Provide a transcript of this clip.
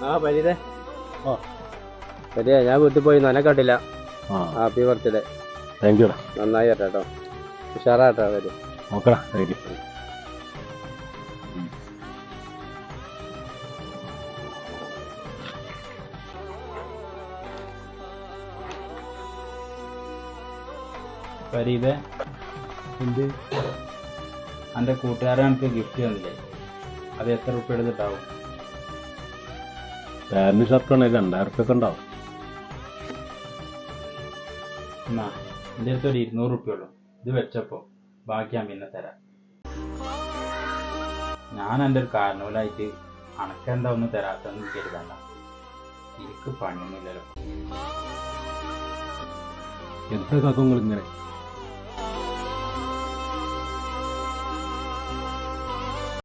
ആ പരിതേ പരിയാ ഞാൻ വീട്ടിൽ പോയി നന്നെ കണ്ടില്ല. Happy birthday. Thank you. നന്നായി വരട്ടെ കേട്ടോ, ഉഷാറാട്ടോ വരും. നോക്കടാ. Thank you. ഫരീദേ, എന്ത് എൻ്റെ കൂട്ടുകാരൻ എനിക്ക് ഗിഫ്റ്റ് തന്നില്ലേ, അത് എത്ര റുപ്യ എടുത്തിട്ടാവും? പാരന്റ് ഷർട്ടാണ് 2000 റുപ്യൊക്കെ ഉണ്ടാവും. എന്നാ എൻ്റെ അടുത്ത് ഒരു 200 റുപ്യ ഉള്ളൂ. ഇത് വെച്ചപ്പോൾ ബാക്കി ഞാൻ പിന്നെ തരാം. ഞാൻ എൻ്റെ ഒരു കാരണവലായിട്ട് അണക്കെന്താ ഒന്നും തരാത്തെന്ന് കരുതണ്ട. എനിക്ക് പണിയൊന്നുമില്ലല്ലോ. എന്താ കാക്കും ഇങ്ങനെ